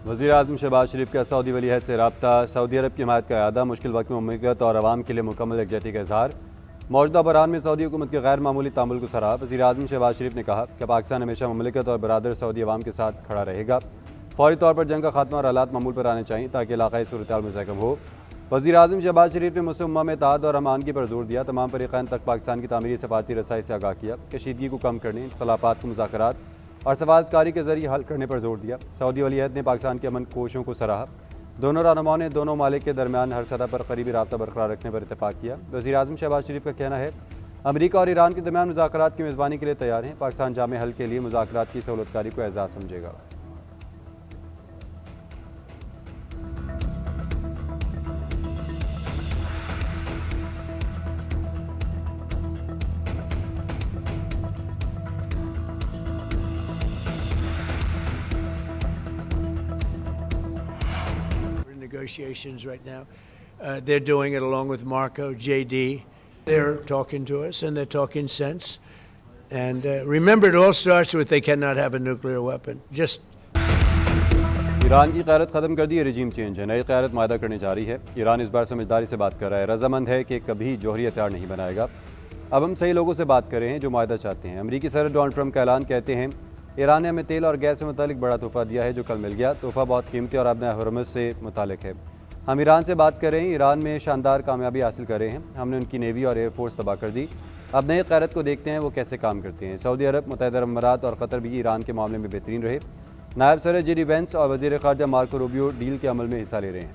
वज़ीर आज़म शहबाज शरीफ का सऊदी वलीअहद से रब्ता, सऊदी अरब की हिमायत का इरादा, मुश्किल वक्त में मुमकिन और आवाम के लिए मुकम्मल यकजहती का इजहार। मौजूदा बहरान में सऊदी हुकूमत के गैर मामूली तामुल को सराहा। वज़ीर आज़म शहबाज शरीफ ने कहा कि पाकिस्तान हमेशा मुमलिकत और बरादर सऊदी अवाम के साथ खड़ा रहेगा। फौरी तौर पर जंग का खात्मा और हालात मामूल पर आने चाहिए ताकि इलाकाई सूरत-ए-हाल मुस्तहकम हो। वज़ीर आज़म शहबाज शरीफ ने मुस्लिम उम्मा में इत्तेहाद और अमानगी पर जोर दिया। तमाम फरीक़ैन तक पाकिस्तान की तामीरी सफारती रसाई से आगाह किया। कशीदगी को कम करने, इख्तलाफात को मुज़ाकरात और सफारतकारी के जरिए हल करने पर जोर दिया। सऊदी वलीअहद ने पाकिस्तान के अमन कोशिशों को सराहा। दोनों रहनुमाओं ने दोनों मालिक के दरमियान हर सतह पर करीबी राब्ता बरकरार रखने पर इत्तेफाक किया। वज़ीर आज़म शहबाज शरीफ का कहना है अमरीका और ईरान के दरमियान मुज़ाकरात की मेज़बानी के लिए तैयार हैं। पाकिस्तान जामे हल के लिए मुज़ाकरात की सहूलतकारी को एजाज़ समझेगा। Negotiations right now. They're doing it along with Marco, JD. They're talking to us and they're talking sense. And remember, it all starts with they cannot have a nuclear weapon. Just Iran की क़यादत ख़त्म कर दी, रजीम change है, नई क़यादत मायदा करने जा रही है। Iran इस बार समझदारी से बात कर रहा है, रजामंद है कि कभी जौहरी हथियार नहीं बनाएगा। अब हम सही लोगों से बात कर रहे हैं जो मायदा चाहते हैं। अमरीकी सदर डोनाल्ड ट्रंप का ऐलान, कहते हैं ईरान ने हमें तेल और गैस से मुतालिक बड़ा तोहफा दिया है जो कल मिल गया। तोहफा बहुत कीमती और अपने हुर्मत से मुतालिक है। हम ईरान से बात कर रहे हैं, ईरान में शानदार कामयाबी हासिल कर रहे हैं। हमने उनकी नेवी और एयरफोर्स तबाह कर दी। अब नई क़यादत को देखते हैं वो कैसे काम करते हैं। सऊदी अरब, मुत्तहिदा अरब अमारात और कतर भी ईरान के मामले में बेहतरीन रहे। नायब सदर जेडी वेंस और वज़ीर ख़ारजा मार्को रूबियो डील के अमल में हिस्सा ले रहे हैं।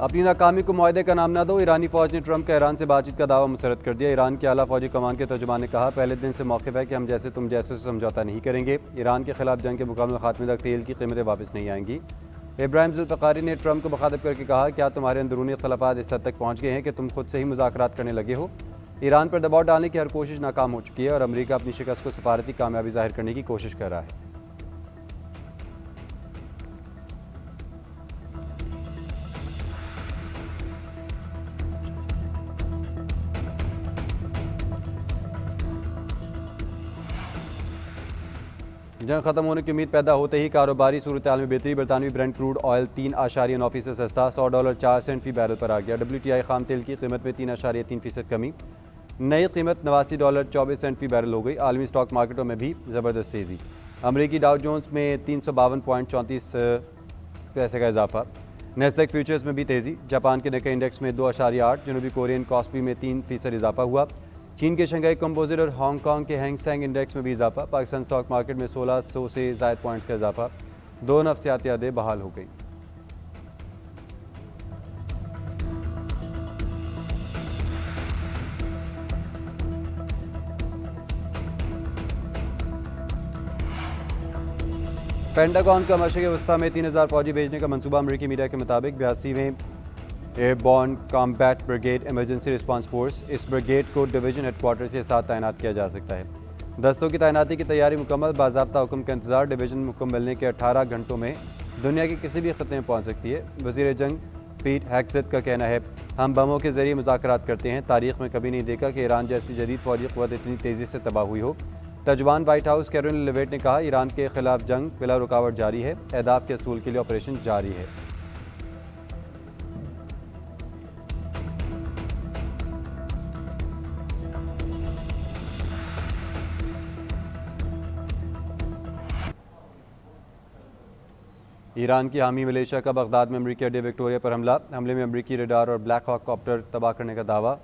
अपनी नाकामी को मुआहदे का नाम न दो। ईरानी फौज ने ट्रंप का ईरान से बातचीत का दावा मुस्तरद कर दिया। ईरान के आला फौजी कमान के तर्जुमान ने कहा पहले दिन से मौक़िफ़ है कि हम जैसे तुम जैसे समझौता नहीं करेंगे। ईरान के खिलाफ जंग के मुकम्मल खात्मे तक तेल की कीमतें वापस नहीं आएंगी। इब्राहिम जुल्फ़िकारी ने ट्रंप को मुखातब करके कहा क्या तुम्हारे अंदरूनी इख्तलाफात इस हद तक पहुँच गए हैं कि तुम खुद से ही मुज़ाकरात करने लगे हो। ईरान पर दबाव डालने की हर कोशिश नाकाम हो चुकी है और अमरीका अपनी शिकस्त को सफारती कामयाबी जाहिर करने की कोशिश कर रहा है। जंग खत्म होने की उम्मीद पैदा होते ही कारोबारी सूरत-ए-हाल में बेहतरी। बरतानवी ब्रेंट क्रूड ऑयल 3.9 से सस्ता, $100.04 फी बैरल पर आ गया। WTI खाम तेल की कीमत में 3.3% कमी, नई कीमत $89.24 फी बैरल हो गई। आलमी स्टॉक मार्केटों में भी ज़बरदस्त तेज़ी। अमरीकी डाउ जोन्स में 352.34 पैसे का इजाफा। नेस्डैक फ्यूचर्स में भी तेज़ी। जापान के निक्केई इंडेक्स में 2.8, जनूबी कोरियन कॉस्पी में 3% इजाफा हुआ। चीन के शंघाई कंपोजिट और हांगकांग के हैंग सेंग इंडेक्स में भी इजाफा। पाकिस्तान स्टॉक मार्केट में 1600 से ज़ायद पॉइंट्स का इजाफा। 2 नफ्सियाती यादें बहाल हो गई। पेंटागन का मशरिक़ वस्ता में 3000 फौजी भेजने का मंसूबा। अमरीकी मीडिया के मुताबिक 82वें airborne combat brigade emergency response force, इस ब्रिगेड को डिवीजन हेडक्वार्टर के साथ तैनात किया जा सकता है। दस्तों की तैनाती की तैयारी मुकम्मल। बाज़ाब्ता हुक्म का इंतजार। डिवीजन हुक्म मिलने के 18 घंटों में दुनिया के किसी भी खत्ते में पहुँच सकती है। वज़ीर जंग पीट हेग्सेथ का कहना है हम बमों के जरिए मुज़ाकरात करते हैं। तारीख में कभी नहीं देखा कि ईरान जैसी जदीद फौजी क़ुव्वत इतनी तेज़ी से तबाह हुई हो। तर्जुमान वाइट हाउस कैरोलिन लेविट ने कहा ईरान के खिलाफ जंग बिला रुकावट जारी है। अहदाफ के असूल के लिए ऑपरेशन जारी है। ईरान की हामी मलेशिया का बगदाद में अमरीकी अड्डे विक्टोरिया पर हमला। हमले में अमरीकी रडार और ब्लैक हॉक कॉप्टर तबाह करने का दावा।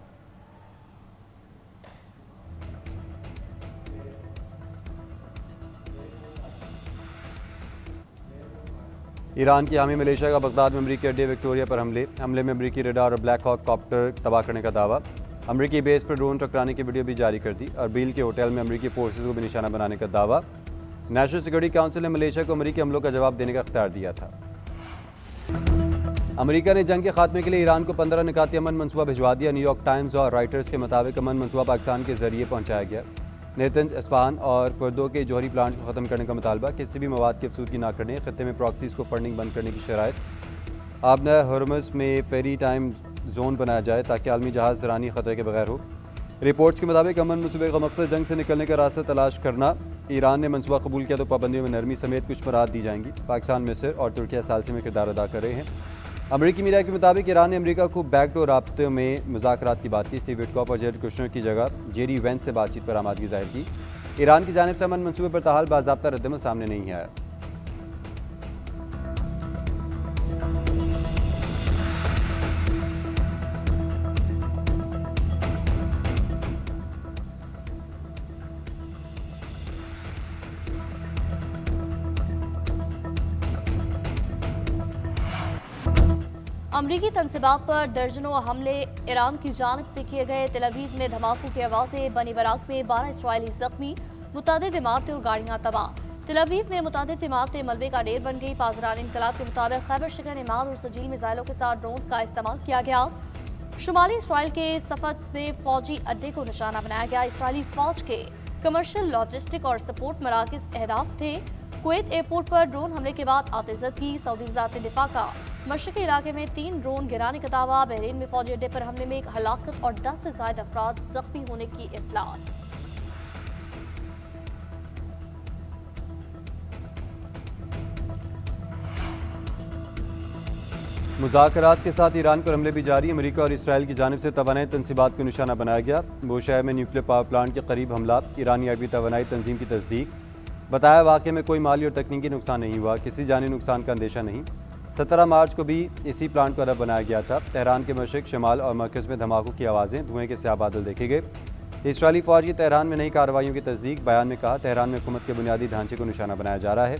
ईरान की हामी मलेशिया का बगदाद में अमरीकी अड्डे विक्टोरिया पर हमले में अमरीकी रडार और ब्लैक हॉक कॉप्टर तबाह करने का दावा। अमरीकी बेस पर ड्रोन टकराने की वीडियो भी जारी कर दी। अरबील के होटल में अमरीकी फोर्सेज को भी निशाना बनाने का दावा। नेशनल सिक्योरिटी काउंसिल ने मलेशिया को अमरीकी हमलों का जवाब देने का इख्तियार दिया था। अमेरिका ने जंग के खात्मे के लिए ईरान को 15 निकाती अमन मनसूबा भिजवा दिया। न्यूयॉर्क टाइम्स और रॉयटर्स के मुताबिक अमन मनसूबा पाकिस्तान के जरिए पहुंचाया गया। नेतंज, इस्फहान और फर्दो के जौहरी प्लांट को ख़त्म करने का मुतालबा, किसी भी मवाद की अफसूदगी न करने, खत्ते में प्रॉक्सीज को फंडिंग बंद करने की शराइत, आबना हरमस में फेरी टाइम जोन बनाया जाए ताकि आलमी जहाज़ रानी खतरे के बगैर हो। रिपोर्ट्स के मुताबिक अमन मनसूबे का मकसद जंग से निकलने का रास्ता तलाश करना। ईरान ने मनसूबा कबूल किया तो पाबंदियों में नरमी समेत कुछ मराहत दी जाएंगी। पाकिस्तान, मिस्र और तुर्किया सालसी में किरदार अदा कर रहे हैं। अमरीकी मीडिया के मुताबिक ईरान ने अमरीका को बैकडोर राब्ते में मुज़ाकरात की बात की। स्टीव विटकॉफ और जेरेड कुशनर की जगह जेरी वेंस से बातचीत पर आमादगी जाहिर की। ईरान की जानिब से अमन मनसूबे पर ताहाल बाज़ाब्ता रद्दअमल सामने नहीं आया। अमरीकी तनसीबात पर दर्जनों हमले ईरान की जानिब से किए गए। तेल अवीव में धमाकों की आवाज़ें, बनी बराक में 12 इसराइली जख्मी, मुतादिद इमारतें और गाड़ियां तबाह। तेल अवीव में मुतादिद इमारतें मलबे का ढेर बन गई। पासदार इनकलाब के मुताबिक खैबर शिकन, इमाद और सजील मिसाइलों के साथ ड्रोन का इस्तेमाल किया गया। शुमाली इसराइल के सफद में फौजी अड्डे को निशाना बनाया गया। इसराइली फौज के कमर्शियल, लॉजिस्टिक और सपोर्ट मराकज अहदाफ थे। कुवैत एयरपोर्ट पर ड्रोन हमले के बाद आतिशबाजी की। सऊदी वज़ारत दिफा का मशरक़ी इलाके में 3 ड्रोन गिराने का दावा। बहरीन में फौजी अड्डे पर हमले में 1 हलाकत और 10 से ज़ायद अफराद जख्मी होने की इत्तलात। मुज़ाकरात के साथ ईरान पर हमले भी जारी। अमेरिका और इसराइल की जानिब से तवानाई तनसीबात को निशाना बनाया गया। बूशहर में न्यूक्लियर पावर प्लांट के करीब हमला। ईरानी आर्मी तवानाई तंजीम की तस्दीक। बताया वाक़े में कोई माली और तकनीकी नुकसान नहीं हुआ, किसी जानी नुकसान का अंदेशा नहीं। 17 मार्च को भी इसी प्लांट को अरब बनाया गया था। तेहरान के मशरिक, शमाल और मरकज़ में धमाकों की आवाज़ें, धुएं के स्याह बादल देखे गए। इसराइली फ़ौज की तेहरान में नई कार्रवाइयों की तस्दीक। बयान में कहा, तेहरान में हुकूमत के बुनियादी ढांचे को निशाना बनाया जा रहा है।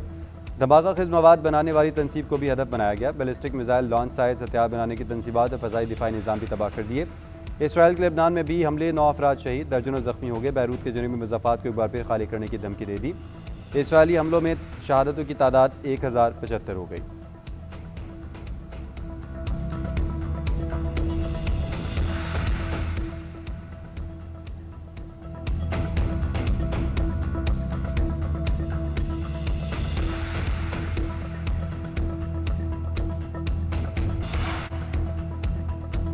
धमाका खेज़ मवाद बनाने वाली तनसीब को भी हदफ बनाया गया। बैलिस्टिक मिसाइल लॉन्च साइट्स, हथियार बनाने की तनसीबात और फ़ज़ाई दिफाई निज़ाम भी तबाह कर दिए। इसराइल के लेबनान में भी हमले, 9 अफराद शहीद, दर्जनों जख्मी हो गए। बैरूत के जनूबी मज़ाफ़ात को एक बार फिर खाली करने की धमकी दे दी। इसराइली हमलों में शहादतों की तादाद 1075 हो गई।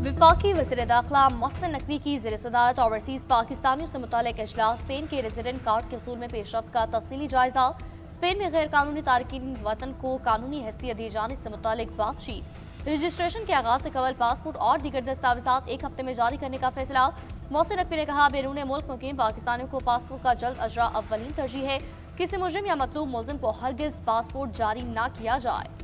वफाकी वज़ीर दाखिला मोहसिन नकवी की ज़ेर सदारत ओवरसीज़ पाकिस्तानियों से मुताल्लिक़ इजलास। स्पेन के रेजिडेंट कार्ड के असूल में पेशरफ्त का तफसीली जायजा। स्पेन में गैर कानूनी तारकीन वतन को कानूनी हैसियत दिए जाने से मुताल्लिक़ बातचीत। रजिस्ट्रेशन के आगाज से कबल पासपोर्ट और दीगर दस्तावेजात 1 हफ्ते में जारी करने का फैसला। मोहसिन नकवी ने कहा, बैरून मुल्क मुकीम पाकिस्तानियों को पासपोर्ट का जल्द अजरा अव्वलीन तरजीह है। किसी मुजरिम या मतलूब मुलजिम को हरगिज पासपोर्ट जारी न किया जाए।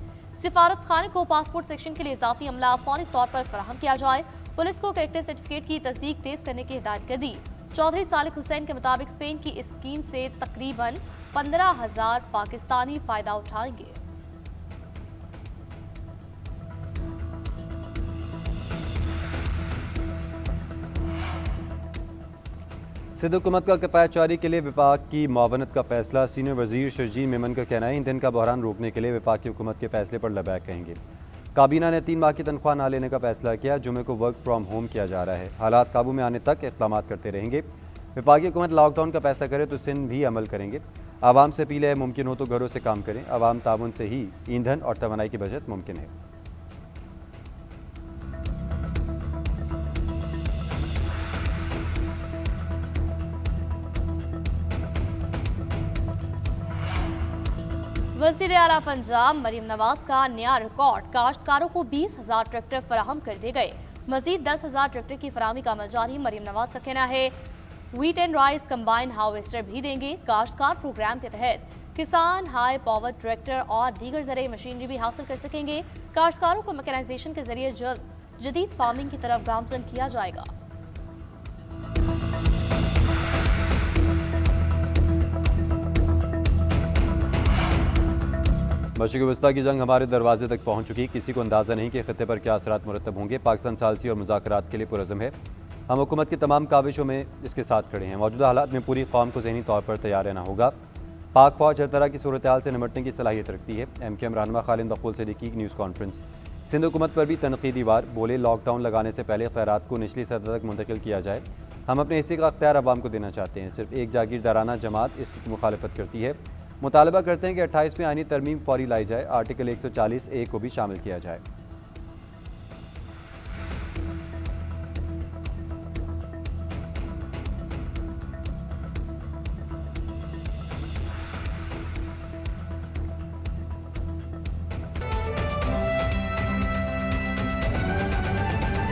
सिफारत खाने को पासपोर्ट सेक्शन के लिए इजाफी अमला फौरी तौर पर फराहम किया जाए। पुलिस को कैरेक्टर सर्टिफिकेट की तस्दीक तेज करने की हिदायत कर दी। चौधरी सालिक हुसैन के मुताबिक स्पेन की इस स्कीम से तकरीबन 15,000 पाकिस्तानी फायदा उठाएंगे। सिंध हुकूमत का किफायत चारी के लिए विफाक की मुआवनत का फैसला। सीनियर वजीर शर्जील मेमन का कहना है, ईंधन का बहरान रोकने के लिए विफाकी हुकूमत के फैसले पर लबैक कहेंगे। काबीना ने 3 माह की तनख्वाह न लेने का फैसला किया। जुमे को वर्क फ्राम होम किया जा रहा है। हालात काबू में आने तक इक़दाम करते रहेंगे। विफाकी हुकूमत लॉकडाउन का फैसला करे तो सिंध भी अमल करेंगे। आवाम से अपील है, मुमकिन हो तो घरों से काम करें। आवाम ताउन से ही ईंधन और तवानाई की बचत मुमकिन है। वज़ीर आला पंजाब मरीम नवाज का नया रिकॉर्ड। काश्तकारों को 20,000 ट्रैक्टर फराहम कर दिए गए। मजीद 10,000 ट्रैक्टर की फराहमी का अमल जारी। मरीम नवाज का कहना है, wheat and rice combine harvester भी देंगे। काश्तकार प्रोग्राम के तहत किसान हाई पावर ट्रैक्टर और दीगर ज़रूरी मशीनरी भी हासिल कर सकेंगे। काश्तकारों को मैकेनाइजेशन के जरिए जल्द जदीद फार्मिंग की तरफ गामजन किया जाएगा। मशरिक़ वस्ता की जंग हमारे दरवाजे तक पहुँच चुकी। किसी को अंदाज़ा नहीं कि खित्ते पर क्या असरात मुरतब होंगे। पाकिस्तान सालसी और मुज़ाकरात के लिए पुरज़म है। हम हुकूमत की तमाम काविशों में इसके साथ खड़े हैं। मौजूदा हालात में पूरी कौम को ज़हनी तौर पर तैयार रहना होगा। पाक फौज हर तरह की सूरत हाल से निमटने की सलाहियत रखती है। MKM रहनुमा खालिद मकबूल सिद्दीकी की न्यूज़ कॉन्फ्रेंस। सिंध हुकूमत पर भी तनकीदी वार, बोले लॉकडाउन लगाने से पहले खैरात को निचली सतह तक मुंतकिल किया जाए। हम अपने हिस्से का अख्तियार अवाम को देना चाहते हैं। सिर्फ एक जागीरदाराना जमात इसकी मुखालफत करती है। मुतालबा करते हैं कि 28वीं आईनी तरमीम फौरी लाई जाए। आर्टिकल 140A को भी शामिल किया जाए।